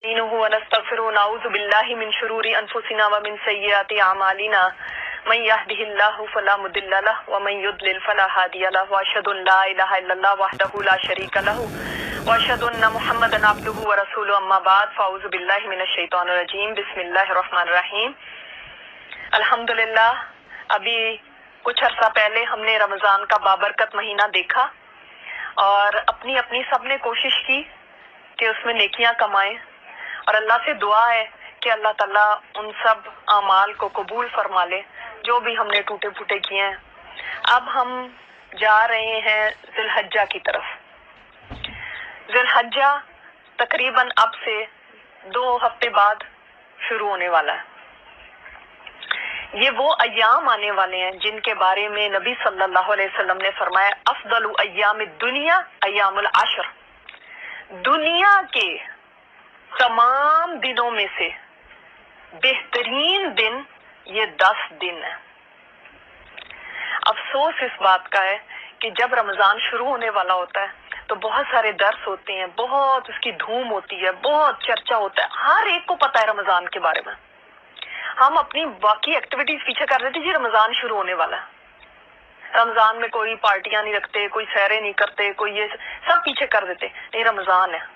ونستغفره ونعوذ بالله من شرور أنفسنا ومن سيئات أعمالنا من يهده الله فلا مضل له ومن يضلل فلا هادي له وأشهد أن لا إله إلا الله وحده لا شريك له وأشهد أن محمدا عبده ورسوله أما بعد فأعوذ بالله من الشيطان الرجيم بسم الله الرحمن الرحیم. الحمدللہ ابھی کچھ عرصہ پہلے ہم نے رمضان کا بابرکت مہینہ دیکھا اور اپنی اپنی سب نے کوشش کی کہ اس میں نیکیاں کمائیں اور اللہ سے دعا ہے کہ اللہ تعالیٰ ان سب اعمال کو قبول فرما لے جو بھی ہم نے ٹوٹے پھوٹے کیے ہیں. اب ہم جا رہے ہیں ذی الحجہ کی طرف. ذی الحجہ تقریباً اب سے 2 ہفتے بعد شروع ہونے والا ہے. یہ وہ ایام آنے والے ہیں جن کے بارے میں نبی صلی اللہ علیہ وسلم نے فرمایا افضل ایام الدنیا ایام العشر. دنیا کے تمام دنوں میں سے بہترین دن یہ 10 دن ہے. افسوس اس بات کا ہے کہ جب رمضان شروع ہونے والا ہوتا ہے تو بہت سارے درس ہوتے ہیں, بہت اس کی دھوم ہوتی ہے, بہت چرچا ہوتا ہے, ہر ایک کو پتا ہے رمضان کے بارے میں. ہم اپنی باقی ایکٹیویٹیز پیچھے کر دیتے جی رمضان شروع ہونے والا ہے. رمضان میں کوئی پارٹیاں نہیں رکھتے, کوئی سحریں نہیں کرتے, کوئی یہ سب پیچھے کر دیتے, نہیں رمضان ہے.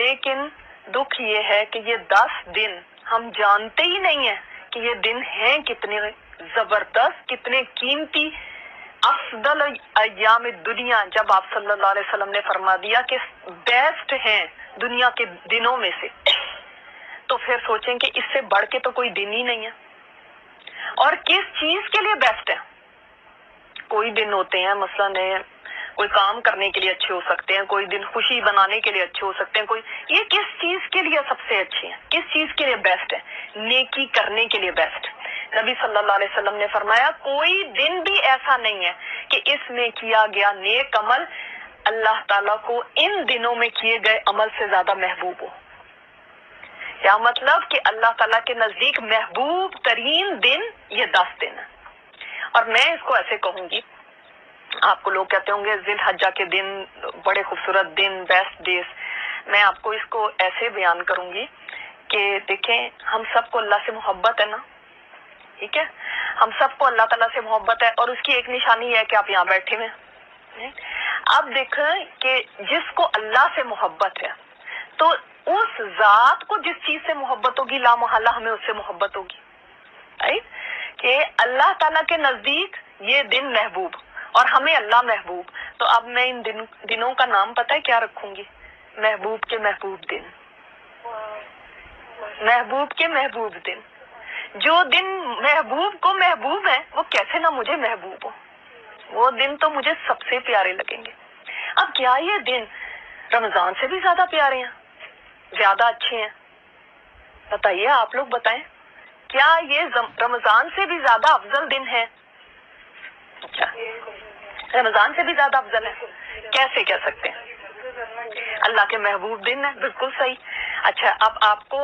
لیکن دکھ یہ ہے کہ یہ 10 دن ہم جانتے ہی نہیں ہیں کہ یہ دن ہیں کتنے زبردست, کتنے قیمتی, افضل ایام دنیا. جب آپ صلی اللہ علیہ وسلم نے فرما دیا کہ بیسٹ ہیں دنیا کے دنوں میں سے, تو پھر سوچیں کہ اس سے بڑھ کے تو کوئی دن ہی نہیں ہے. اور کس چیز کے لیے بیسٹ ہے؟ کوئی دن ہوتے ہیں مثلاً کوئی کام کرنے کے لیے اچھے ہو سکتے ہیں, کوئی دن خوشی بنانے کے لیے اچھے ہو سکتے ہیں, کوئی یہ کس چیز کے لیے سب سے اچھے ہیں, کس چیز کے لیے بیسٹ ہے؟ نیکی کرنے کے لیے بیسٹ. نبی صلی اللہ علیہ وسلم نے فرمایا کوئی دن بھی ایسا نہیں ہے کہ اس میں کیا گیا نیک عمل اللہ تعالیٰ کو ان دنوں میں کیے گئے عمل سے زیادہ محبوب ہو. کیا مطلب کہ اللہ تعالیٰ کے نزدیک محبوب ترین دن یہ 10 دن ہے. اور میں اس کو ایسے کہوں گی, آپ کو لوگ کہتے ہوں گے ذی الحجہ کے دن بڑے خوبصورت دن, بیسٹ ڈیز. میں آپ کو اس کو ایسے بیان کروں گی کہ دیکھیں ہم سب کو اللہ سے محبت ہے نا, ٹھیک ہے, ہم سب کو اللہ تعالیٰ سے محبت ہے اور اس کی ایک نشانی ہے کہ آپ یہاں بیٹھے ہوئے. اب دیکھیں کہ جس کو اللہ سے محبت ہے تو اس ذات کو جس چیز سے محبت ہوگی لا محالہ ہمیں اس سے محبت ہوگی. کہ اللہ تعالیٰ کے نزدیک یہ دن محبوب اور ہمیں اللہ محبوب. تو اب میں ان دنوں کا نام پتہ ہے کیا رکھوں گی؟ محبوب کے محبوب دن. محبوب کے محبوب دن. جو دن محبوب کو محبوب ہے وہ کیسے نہ مجھے محبوب ہو, وہ دن تو مجھے سب سے پیارے لگیں گے. اب کیا یہ دن رمضان سے بھی زیادہ پیارے ہیں, زیادہ اچھے ہیں؟ بتائیے, آپ لوگ بتائیں, کیا یہ رمضان سے بھی زیادہ افضل دن ہے؟ اچھا, رمضان سے بھی زیادہ افضل ہے, کیسے کہہ سکتے ہیں؟ اللہ کے محبوب دن ہے, بالکل صحیح. اچھا, اب آپ کو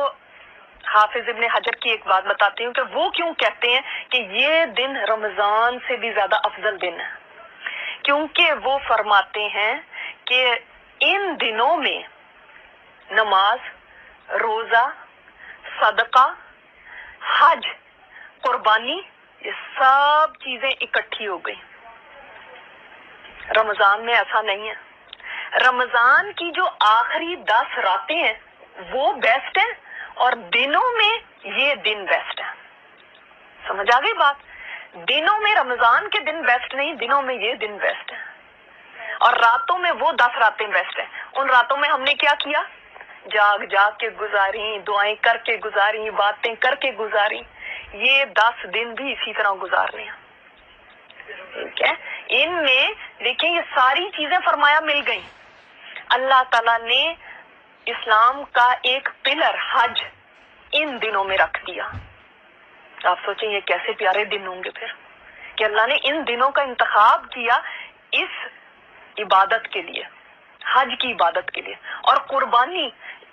حافظ ابن حجر کی ایک بات بتاتی ہوں کہ وہ کیوں کہتے ہیں کہ یہ دن رمضان سے بھی زیادہ افضل دن ہے. کیونکہ وہ فرماتے ہیں کہ ان دنوں میں نماز, روزہ, صدقہ, حج, قربانی, یہ سب چیزیں اکٹھی ہو گئی. رمضان میں ایسا نہیں ہے. رمضان کی جو آخری 10 راتیں ہیں وہ بیسٹ ہیں اور دنوں میں یہ دن بیسٹ ہے. سمجھ آ گئی بات؟ دنوں میں رمضان کے دن بیسٹ نہیں, دنوں میں یہ دن بیسٹ ہے. اور راتوں میں وہ 10 راتیں بیسٹ ہیں. ان راتوں میں ہم نے کیا کیا؟ جاگ جاگ کے گزاری, دعائیں کر کے گزاری, باتیں کر کے گزاری. یہ 10 دن بھی اسی طرح گزارنے ہیں. ٹھیک ہے, ان میں دیکھیں یہ ساری چیزیں فرمایا مل گئیں. اللہ تعالیٰ نے اسلام کا ایک پلر حج ان دنوں میں رکھ دیا. آپ سوچیں یہ کیسے پیارے دن ہوں گے پھر, کہ اللہ نے ان دنوں کا انتخاب کیا اس عبادت کے لیے, حج کی عبادت کے لیے. اور قربانی,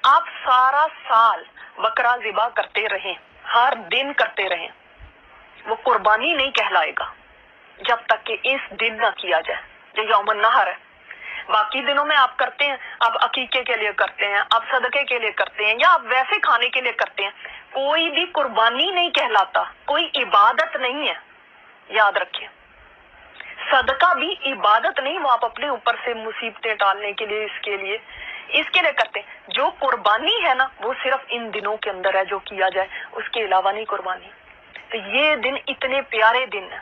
آپ سارا سال بکرا ذبح کرتے رہیں, ہر دن کرتے رہیں, وہ قربانی نہیں کہلائے گا جب تک کہ اس دن نہ کیا جائے جو یوم النحر ہے. باقی دنوں میں آپ کرتے ہیں، آپ عقیقے کے لیے کرتے ہیں، آپ صدقے کے لیے کرتے ہیں، یا آپ ویسے کھانے کے لیے کرتے ہیں، کوئی بھی قربانی نہیں کہلاتا، کوئی عبادت نہیں ہے، یاد رکھیں۔ صدقہ بھی عبادت نہیں، وہ آپ اپنے اوپر سے مصیبتیں ٹالنے کے لیے اس کے لیے کرتے ہیں۔ جو قربانی ہے نا وہ صرف ان دنوں کے اندر ہے جو کیا جائے، اس کے علاوہ نہیں قربانی۔ تو یہ دن اتنے پیارے دن ہیں۔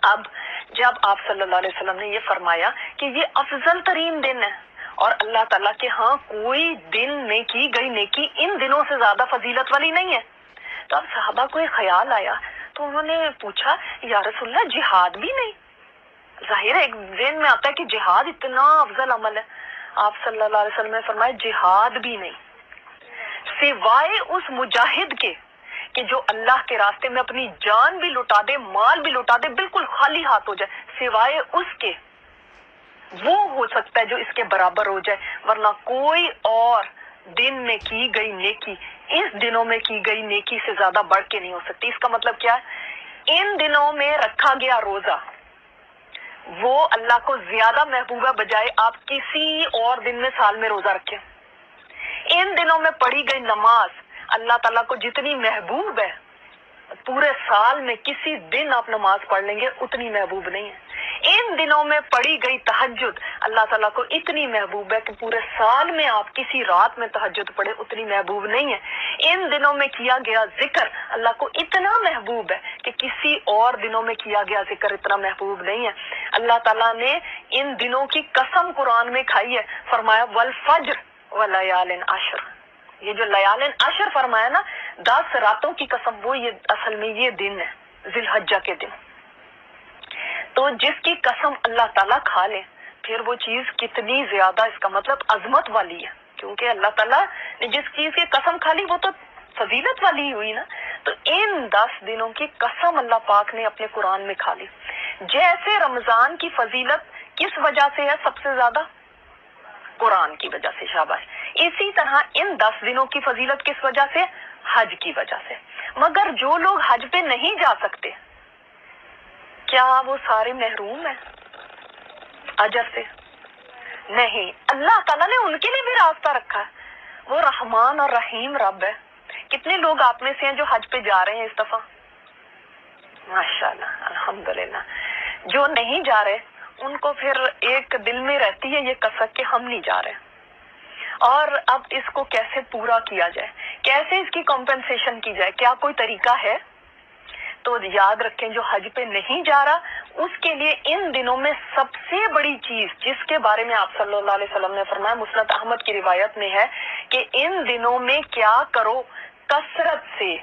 اب جب آپ صلی اللہ علیہ وسلم نے یہ فرمایا کہ یہ افضل ترین دن ہے اور اللہ تعالیٰ کے ہاں کوئی دن میں کی گئی نیکی ان دنوں سے زیادہ فضیلت والی نہیں ہے، تو اب صحابہ کو ایک خیال آیا، تو انہوں نے پوچھا یا رسول اللہ جہاد بھی نہیں؟ ظاہر ہے ایک ذہن میں آتا ہے کہ جہاد اتنا افضل عمل ہے۔ آپ صلی اللہ علیہ وسلم نے فرمایا جہاد بھی نہیں، سوائے اس مجاہد کے کہ جو اللہ کے راستے میں اپنی جان بھی لٹا دے، مال بھی لٹا دے، بالکل خالی ہاتھ ہو جائے، سوائے اس کے وہ ہو سکتا ہے جو اس کے برابر ہو جائے، ورنہ کوئی اور دن میں کی گئی نیکی اس دنوں میں کی گئی نیکی سے زیادہ بڑھ کے نہیں ہو سکتی۔ اس کا مطلب کیا ہے؟ ان دنوں میں رکھا گیا روزہ وہ اللہ کو زیادہ محبوب ہے بجائے آپ کسی اور دن میں سال میں روزہ رکھیں۔ ان دنوں میں پڑھی گئی نماز اللہ تعالیٰ کو جتنی محبوب ہے، پورے سال میں کسی دن آپ نماز پڑھ لیں گے اتنی محبوب نہیں ہے۔ ان دنوں میں پڑھی گئی تہجد اللہ تعالیٰ کو اتنی محبوب ہے کہ پورے سال میں آپ کسی رات میں تہجد پڑھے اتنی محبوب نہیں ہے۔ ان دنوں میں کیا گیا ذکر اللہ کو اتنا محبوب ہے کہ کسی اور دنوں میں کیا گیا ذکر اتنا محبوب نہیں ہے۔ اللہ تعالیٰ نے ان دنوں کی قسم قرآن میں کھائی ہے، فرمایا والفجر ولیال عشر۔ یہ جو لیال عشر فرمایا نا، 10 راتوں کی قسم، وہ یہ اصل میں یہ دن ہے ذی الحجہ کے دن۔ تو جس کی قسم اللہ تعالیٰ کھا لے پھر وہ چیز کتنی زیادہ اس کا مطلب عظمت والی ہے، کیونکہ اللہ تعالیٰ نے جس چیز کی قسم کھا لی وہ تو فضیلت والی ہی ہوئی نا۔ تو ان 10 دنوں کی قسم اللہ پاک نے اپنے قرآن میں کھا لی۔ جیسے رمضان کی فضیلت کس وجہ سے ہے سب سے زیادہ؟ قرآن کی وجہ سے، شاباش۔ اسی طرح ان 10 دنوں کی فضیلت کس وجہ سے؟ حج کی وجہ سے۔ مگر جو لوگ حج پہ نہیں جا سکتے کیا وہ سارے محروم ہیں اجر سے؟ نہیں، اللہ تعالیٰ نے ان کے لیے بھی راستہ رکھا ہے۔ وہ رحمان اور رحیم رب ہے۔ کتنے لوگ آپ میں سے ہیں جو حج پہ جا رہے ہیں اس دفعہ؟ ماشاءاللہ، الحمدللہ۔ جو نہیں جا رہے ان کو پھر ایک دل میں رہتی ہے یہ کسک کہ ہم نہیں جا رہے، اور اب اس کو کیسے پورا کیا جائے، کیسے اس کی کمپنسیشن کی جائے، کیا کوئی طریقہ ہے؟ تو یاد رکھیں جو حج پہ نہیں جا رہا اس کے لیے ان دنوں میں سب سے بڑی چیز جس کے بارے میں آپ صلی اللہ علیہ وسلم نے فرمایا، مسند احمد کی روایت میں ہے کہ ان دنوں میں کیا کرو؟ کثرت سے،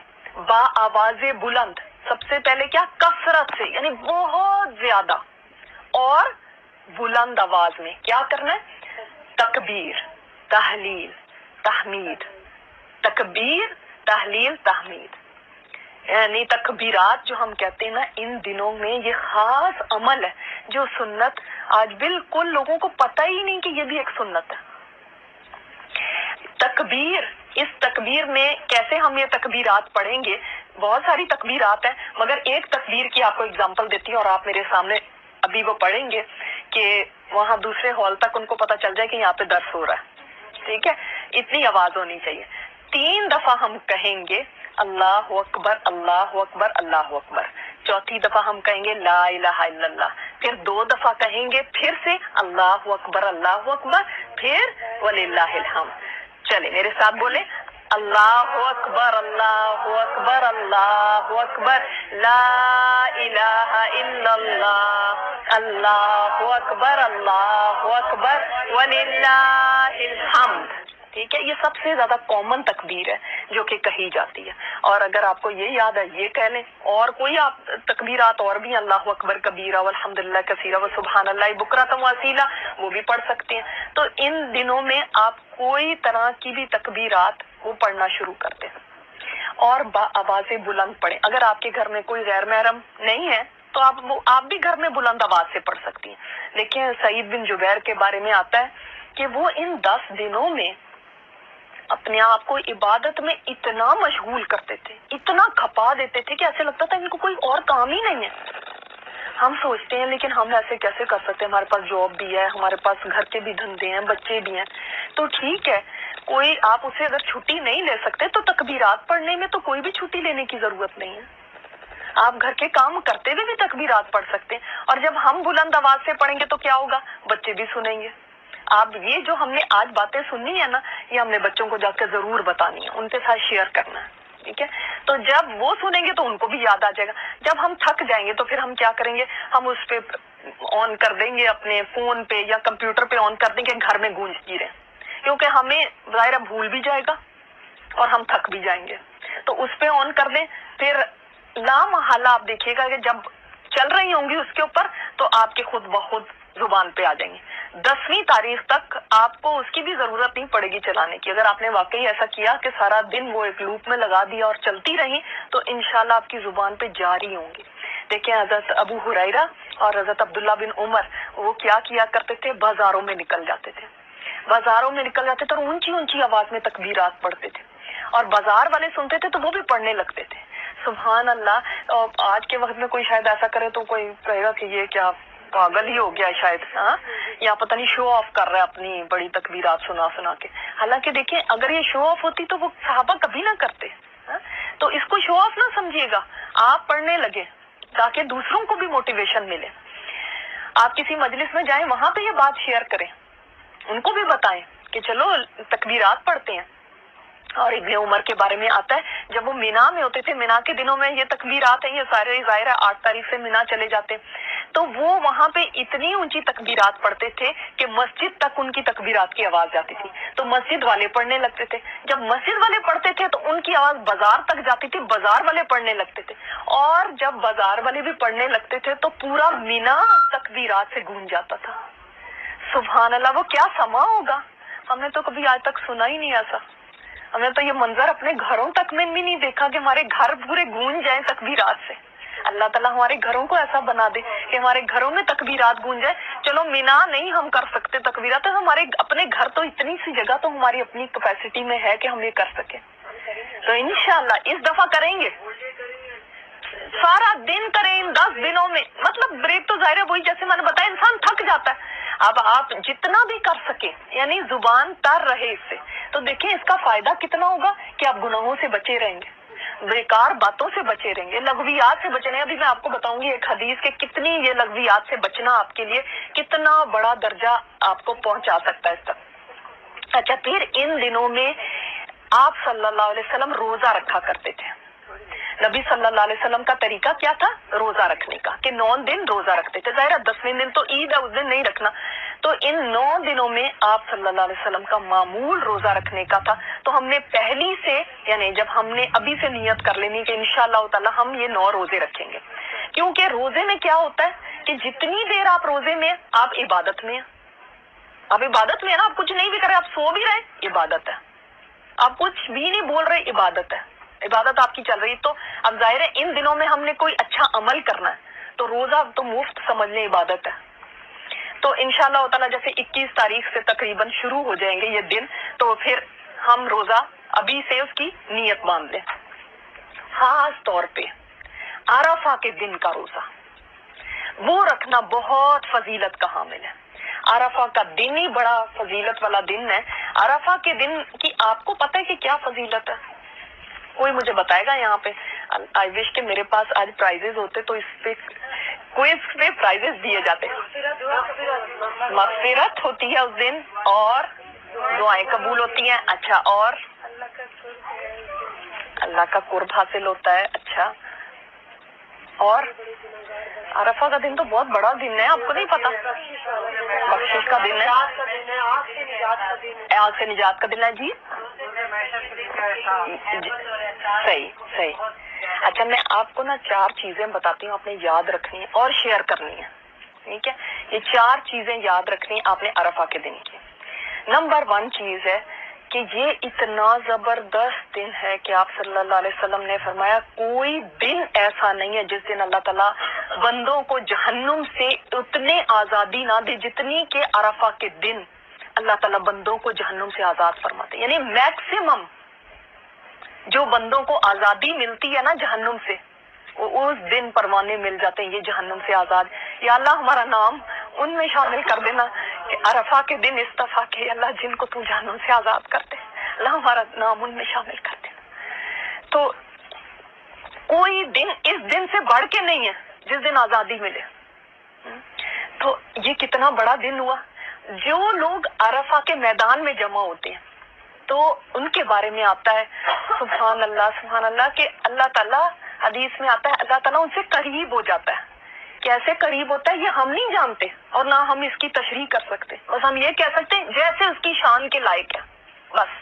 با آواز بلند، سب سے پہلے کیا؟ کثرت سے، یعنی بہت زیادہ، اور بلند آواز میں کیا کرنا ہے؟ تکبیر، تحلیل، تحمید۔ تکبیر، تحلیل، تحمید، یعنی تکبیرات جو ہم کہتے ہیں نا، ان دنوں میں یہ خاص عمل ہے جو سنت آج بالکل لوگوں کو پتہ ہی نہیں کہ یہ بھی ایک سنت ہے۔ تکبیر، اس تکبیر میں کیسے ہم یہ تکبیرات پڑھیں گے؟ بہت ساری تکبیرات ہیں مگر ایک تکبیر کی آپ کو اگزامپل دیتی ہوں، اور آپ میرے سامنے ابھی وہ پڑھیں گے کہ وہاں دوسرے ہال تک ان کو پتہ چل جائے کہ یہاں پہ درس ہو رہا ہے، ٹھیک ہے؟ اتنی آواز ہونی چاہیے۔ 3 دفعہ ہم کہیں گے اللہ اکبر، اللہ اکبر، اللہ اکبر۔ 4تھی دفعہ ہم کہیں گے لا الہ الا اللہ، پھر 2 دفعہ کہیں گے پھر سے اللہ اکبر، اللہ اکبر، پھر وللہ الحمد۔ چلے میرے ساتھ بولے، اللہ اکبر، اللہ اکبر، اللہ اکبر، لا الہ الا اللہ، اللہ اکبر، اللہ اکبر، وللہ الحمد۔ ٹھیک ہے، یہ سب سے زیادہ کامن تکبیر ہے جو کہ کہی جاتی ہے، اور اگر آپ کو یہ یاد ہے یہ کہہ لیں، اور کوئی آپ تکبیرات اور بھی، اللہ اکبر کبیرہ والحمدللہ کثیرہ وسبحان اللہ بکرۃ واصیلہ، وہ بھی پڑھ سکتے ہیں۔ تو ان دنوں میں آپ کوئی طرح کی بھی تکبیرات وہ پڑھنا شروع کرتے ہیں اور آواز بلند پڑھیں۔ اگر آپ کے گھر میں کوئی غیر محرم نہیں ہے تو آپ بھی گھر میں بلند آواز سے پڑھ سکتی ہیں۔ دیکھیں سعید بن جبیر کے بارے میں آتا ہے کہ وہ ان 10 دنوں میں اپنے آپ کو عبادت میں اتنا مشغول کرتے تھے، اتنا کھپا دیتے تھے کہ ایسے لگتا تھا ان کو کوئی اور کام ہی نہیں ہے۔ ہم سوچتے ہیں لیکن ہم ایسے کیسے کر سکتے ہیں؟ ہمارے پاس جاب بھی ہے، ہمارے پاس گھر کے بھی دھندے ہیں، بچے بھی ہیں، تو ٹھیک ہے کوئی آپ اسے اگر چھٹی نہیں لے سکتے تو تکبیرات پڑھنے میں تو کوئی بھی چھٹی لینے کی ضرورت نہیں ہے، آپ گھر کے کام کرتے ہوئے بھی تکبیرات پڑھ سکتے ہیں۔ اور جب ہم بلند آواز سے پڑھیں گے تو کیا ہوگا؟ بچے بھی سنیں گے۔ آپ یہ جو ہم نے آج باتیں سنی ہے نا، یہ ہم نے بچوں کو جا کے ضرور بتانی ہے، ان کے ساتھ شیئر کرنا ہے، ٹھیک ہے؟ تو جب وہ سنیں گے تو ان کو بھی یاد آ جائے گا۔ جب ہم تھک جائیں گے تو پھر ہم کیا کریں گے؟ ہم اس پہ آن کر دیں گے، اپنے فون پہ یا کمپیوٹر پہ آن کر دیں گے، گھر میں گونجتی رہے، کیونکہ ہمیں ظاہرہ بھول بھی جائے گا اور ہم تھک بھی جائیں گے۔ تو اس پہ آن کر دیں، پھر لا محالہ آپ دیکھیے گا کہ جب چل رہی ہوں گی اس کے اوپر تو آپ کے خود بخود زبان پہ آ جائیں گے۔ 10ویں تاریخ تک آپ کو اس کی بھی ضرورت نہیں پڑے گی چلانے کی۔ اگر آپ نے واقعی ایسا کیا کہ سارا دن وہ ایک لوپ میں لگا دیا اور چلتی رہی تو انشاءاللہ آپ کی زبان پہ جاری ہوں گی۔ دیکھیں حضرت ابو ہریرہ اور حضرت عبداللہ بن عمر وہ کیا کرتے تھے؟ بازاروں میں نکل جاتے تھے، بازاروں میں نکل جاتے تھے اور اونچی اونچی آواز میں تکبیرات پڑھتے تھے، اور بازار والے سنتے تھے تو وہ بھی پڑھنے لگتے تھے۔ سبحان اللہ۔ اور آج کے وقت میں کوئی شاید ایسا کرے تو کوئی کہے گا کہ یہ کیا پاگل ہی ہو گیا شاید، ہاں، یا پتہ نہیں شو آف کر رہا ہے اپنی بڑی تکبیرات سنا کے۔ حالانکہ دیکھیں اگر یہ شو آف ہوتی تو وہ صحابہ کبھی نہ کرتے، ہاں؟ تو اس کو شو آف نہ سمجھیے گا، آپ پڑھنے لگے تاکہ دوسروں کو بھی موٹیویشن ملے۔ آپ کسی مجلس میں جائیں، وہاں پہ یہ بات شیئر کریں، ان کو بھی بتائیں کہ چلو تکبیرات پڑھتے ہیں۔ اور ابن عمر کے بارے میں آتا ہے جب وہ مینا میں ہوتے تھے، مینا کے دنوں میں یہ تکبیرات ہیں، یہ سارے ظاہر ہے 8 تاریخ سے مینا چلے جاتے، تو وہ وہاں پہ اتنی اونچی تکبیرات پڑھتے تھے کہ مسجد تک ان کی تکبیرات کی آواز جاتی تھی، تو مسجد والے پڑھنے لگتے تھے۔ جب مسجد والے پڑھتے تھے تو ان کی آواز بازار تک جاتی تھی، بازار والے پڑھنے لگتے تھے، اور جب بازار والے بھی پڑھنے لگتے تھے تو پورا مینا تکبیرات سے گونج جاتا تھا۔ سبحان اللہ، وہ کیا سما ہوگا؟ ہم نے تو کبھی آج تک سنا ہی نہیں ایسا۔ ہم نے تو یہ منظر اپنے گھروں تک میں بھی نہیں دیکھا کہ ہمارے گھر پورے گونج جائیں تکبیرات سے۔ اللہ تعالیٰ ہمارے گھروں کو ایسا بنا دے کہ ہمارے گھروں میں تکبیرات گونج جائے۔ چلو مینا نہیں ہم کر سکتے تکبیرات، تو ہمارے اپنے گھر تو اتنی سی جگہ تو ہماری اپنی کیپیسٹی میں ہے کہ ہم یہ کر سکیں، تو انشاءاللہ اس دفعہ کریں گے، سارا دن کریں ان 10 دنوں میں۔ مطلب بریک تو ظاہر ہے وہی جیسے میں نے بتایا، انسان تھک جاتا ہے۔ اب آپ جتنا بھی کر سکیں یعنی زبان تر رہے اس سے، تو دیکھیں اس کا فائدہ کتنا ہوگا کہ آپ گناہوں سے بچے رہیں گے، بیکار باتوں سے بچے رہیں گے، لغویات سے بچے رہیں گے۔ ابھی میں آپ کو بتاؤں گی ایک حدیث کہ کتنی یہ لغویات سے بچنا آپ کے لیے کتنا بڑا درجہ آپ کو پہنچا سکتا ہے اس تک۔ اچھا، پھر ان دنوں میں آپ صلی اللہ علیہ وسلم روزہ رکھا کرتے تھے۔ نبی صلی اللہ علیہ وسلم کا طریقہ کیا تھا؟ روزہ رکھنے کا، کہ 9 دن روزہ رکھتے تھے۔ ظاہر ہے 10ویں دن تو عید ہے، اس دن نہیں رکھنا، تو ان 9 دنوں میں آپ صلی اللہ علیہ وسلم کا معمول روزہ رکھنے کا تھا۔ تو ہم نے پہلی سے یعنی جب ہم نے ابھی سے نیت کر لینی کہ انشاءاللہ تعالی ہم یہ 9 روزے رکھیں گے، کیونکہ روزے میں کیا ہوتا ہے کہ جتنی دیر آپ روزے میں آپ عبادت میں ہیں، آپ عبادت میں ہیں نا، آپ کچھ نہیں بھی کر رہے، آپ سو بھی رہے، عبادت ہے، آپ کچھ بھی نہیں بول رہے، عبادت ہے، عبادت آپ کی چل رہی۔ تو اب ظاہر ہے ان دنوں میں ہم نے کوئی اچھا عمل کرنا ہے تو روزہ تو مفت سمجھ لیں عبادت ہے۔ تو انشاءاللہ تعالی جیسے 21 تاریخ سے تقریباً شروع ہو جائیں گے یہ دن، تو پھر ہم روزہ ابھی سے اس کی نیت باندھ لیں۔ خاص طور پہ عرفہ کے دن کا روزہ وہ رکھنا بہت فضیلت کا حامل ہے۔ عرفہ کا دن ہی بڑا فضیلت والا دن ہے۔ عرفہ کے دن کی آپ کو پتہ ہے کہ کیا فضیلت ہے؟ کوئی مجھے بتائے گا یہاں پہ؟ آئی وش کہ میرے پاس آج پرائزز ہوتے تو اس پہ کوئز پہ پرائزز دیے جاتے۔ مغفرت ہوتی ہے اس دن اور دعائیں قبول ہوتی ہیں۔ اچھا، اور اللہ کا قرب حاصل ہوتا ہے۔ اچھا، اور عرفہ کا دن تو بہت بڑا دن ہے، آپ کو نہیں پتا؟ بخشش کا دن ہے، آگ سے نجات کا دن ہے۔ جی صحیح۔ اچھا، میں آپ کو نا 4 چیزیں بتاتی ہوں، آپ نے یاد رکھنی ہے اور شیئر کرنی ہے، ٹھیک ہے؟ یہ 4 چیزیں یاد رکھنی آپ نے عرفہ کے دن کی۔ نمبر 1 چیز ہے کہ یہ اتنا زبردست دن ہے کہ آپ صلی اللہ علیہ وسلم نے فرمایا کوئی دن ایسا نہیں ہے جس دن اللہ تعالیٰ بندوں کو جہنم سے اتنے آزادی نہ دے جتنی کہ عرفہ کے دن اللہ تعالیٰ بندوں کو جہنم سے آزاد فرماتے، یعنی میکسیمم جو بندوں کو آزادی ملتی ہے نا جہنم سے، اس دن پروانے مل جاتے ہیں، یہ جہنم سے آزاد. یا اللہ ہمارا نام ان میں شامل کر دینا کہ عرفہ کے دن استفا کے اللہ جن کو تو جہنم سے آزاد کرتے، اللہ ہمارا نام ان میں شامل کر دینا. تو کوئی دن اس دن سے بڑھ کے نہیں ہے جس دن آزادی ملے. تو یہ کتنا بڑا دن ہوا. جو لوگ عرفہ کے میدان میں جمع ہوتے ہیں تو ان کے بارے میں آتا ہے سبحان اللہ کہ اللہ تعالیٰ، حدیث میں آتا ہے اللہ تعالیٰ ان سے قریب ہو جاتا ہے. کیسے قریب ہوتا ہے یہ ہم نہیں جانتے اور نہ ہم اس کی تشریح کر سکتے، بس ہم یہ کہہ سکتے ہیں جیسے اس کی شان کے لائق ہے. بس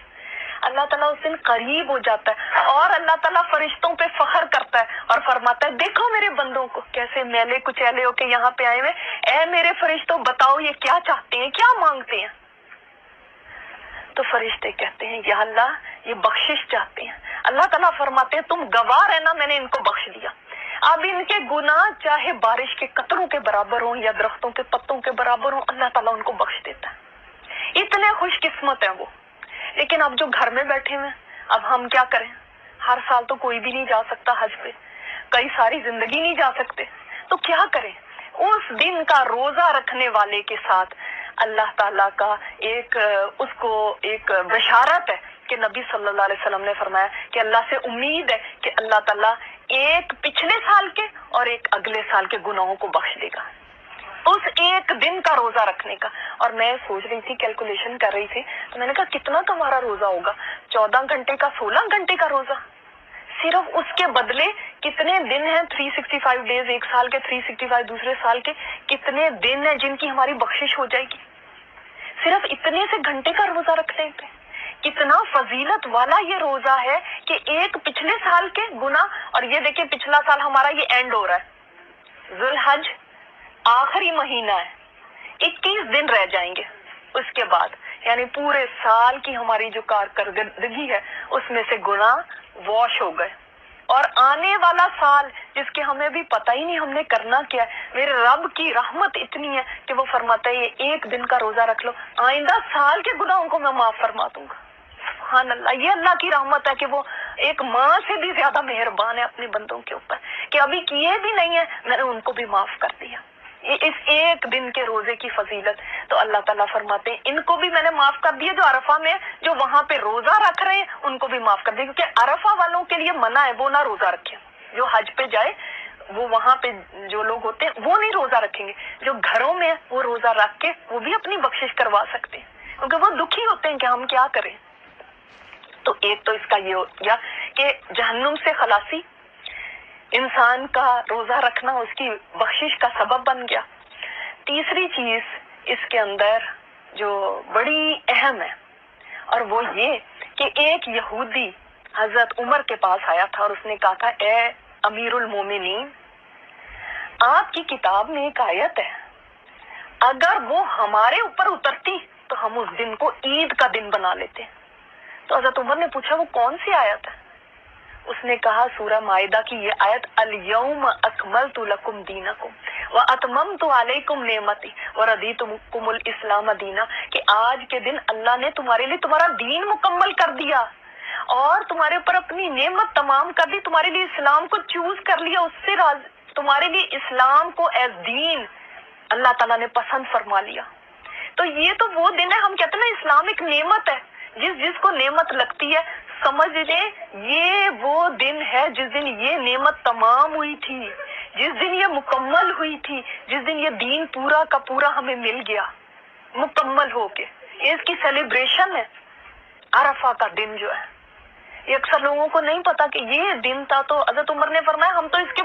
اللہ تعالیٰ اس دن قریب ہو جاتا ہے اور اللہ تعالیٰ فرشتوں پہ فخر کرتا ہے اور فرماتا ہے دیکھو میرے بندوں کو کیسے میلے کچیلے ہو کے یہاں پہ آئے ہوئے، اے میرے فرشتوں بتاؤ یہ کیا چاہتے ہیں، کیا مانگتے ہیں. تو فرشتے کہتے ہیں یا اللہ یہ بخشش چاہتے ہیں. اللہ تعالیٰ فرماتے ہیں تم گواہ رہنا میں نے ان کو بخش دیا. اب ان کے گناہ چاہے بارش کے قطروں کے برابر ہوں یا درختوں کے پتوں کے برابر ہوں، اللہ تعالیٰ ان کو بخش دیتا ہے. اتنے خوش قسمت ہیں وہ. لیکن اب جو گھر میں بیٹھے ہوئے اب ہم کیا کریں؟ ہر سال تو کوئی بھی نہیں جا سکتا حج پہ، کئی ساری زندگی نہیں جا سکتے، تو کیا کریں؟ اس دن کا روزہ رکھنے والے کے ساتھ اللہ تعالیٰ کا اس کو ایک بشارت ہے کہ نبی صلی اللہ علیہ وسلم نے فرمایا کہ اللہ سے امید ہے کہ اللہ تعالیٰ ایک پچھلے سال کے اور ایک اگلے سال کے گناہوں کو بخش دے گا اس ایک دن کا روزہ رکھنے کا. اور میں سوچ رہی تھی، کیلکولیشن کر رہی تھی، تو میں نے کہا کتنا تمہارا روزہ ہوگا؟ 14 گھنٹے کا، 16 گھنٹے کا روزہ. صرف اس کے بدلے کتنے دن ہیں؟ 365 ڈیز ایک سال کے، 365 دوسرے سال کے، کتنے دن ہیں جن کی ہماری بخشش ہو جائے گی صرف اتنے سے گھنٹے کا روزہ رکھنے پہ. کتنا فضیلت والا یہ روزہ ہے کہ ایک پچھلے سال کے گناہ. اور یہ دیکھیں پچھلا سال ہمارا یہ اینڈ ہو رہا ہے، ذوالحج آخری مہینہ ہے، 21 دن رہ جائیں گے اس کے بعد، یعنی پورے سال کی ہماری جو کارکردگی ہے اس میں سے گناہ واش ہو گئے. اور آنے والا سال جس کے ہمیں بھی پتہ ہی نہیں ہم نے کرنا کیا ہے، میرے رب کی رحمت اتنی ہے کہ وہ فرماتا ہے یہ ایک دن کا روزہ رکھ لو، آئندہ سال کے گناہوں کو میں معاف فرما دوں گا. سبحان اللہ، یہ اللہ کی رحمت ہے کہ وہ ایک ماں سے بھی زیادہ مہربان ہے اپنے بندوں کے اوپر کہ ابھی کیے بھی نہیں ہیں میں نے ان کو بھی معاف کر دیا. اس ایک دن کے روزے کی فضیلت تو اللہ تعالیٰ فرماتے ہیں ان کو بھی میں نے معاف کر دیا، جو عرفہ میں جو وہاں پہ روزہ رکھ رہے ہیں ان کو بھی معاف کر دیا، کیونکہ عرفہ والوں کے لیے منع ہے وہ نہ روزہ رکھیں. جو حج پہ جائے وہ وہاں پہ جو لوگ ہوتے ہیں وہ نہیں روزہ رکھیں گے، جو گھروں میں وہ روزہ رکھ کے وہ بھی اپنی بخشش کروا سکتے ہیں کیونکہ وہ دکھی ہوتے ہیں کہ ہم کیا کریں. تو ایک تو اس کا یہ ہو گیا کہ جہنم سے خلاصی، انسان کا روزہ رکھنا اس کی بخشش کا سبب بن گیا. تیسری چیز اس کے اندر جو بڑی اہم ہے اور وہ یہ کہ ایک یہودی حضرت عمر کے پاس آیا تھا اور اس نے کہا تھا اے امیر المومنین، آپ کی کتاب میں ایک آیت ہے، اگر وہ ہمارے اوپر اترتی تو ہم اس دن کو عید کا دن بنا لیتے. تو حضرت عمر نے پوچھا وہ کون سی آیت ہے؟ اس نے کہا سورہ مائدہ کی یہ آیت الیوم اکملت لکم دینکم واتممت علیکم نعمتی وردیت لکم الاسلام دینا، کہ آج کے دن اللہ نے تمہارے لیے تمہارا دین مکمل کر دیا اور تمہارے اوپر اپنی نعمت تمام کر دی، تمہارے لیے اسلام کو چوز کر لیا، اس سے تمہارے لیے اسلام کو ایز دین اللہ تعالیٰ نے پسند فرما لیا. تو یہ تو وہ دن ہے، ہم کہتے ہیں نا اسلام ایک نعمت ہے، جس کو نعمت لگتی ہے سمجھ لیں یہ وہ دن ہے جس دن یہ نعمت تمام ہوئی تھی، جس دن یہ مکمل ہوئی تھی، جس دن یہ دین پورا کا پورا ہمیں مل گیا مکمل ہو کے. اس کی سیلیبریشن ہے عرفہ کا دن جو ہے. یہ اکثر لوگوں کو نہیں پتا کہ یہ دن تھا. تو حضرت عمر نے فرمایا ہم تو اس کے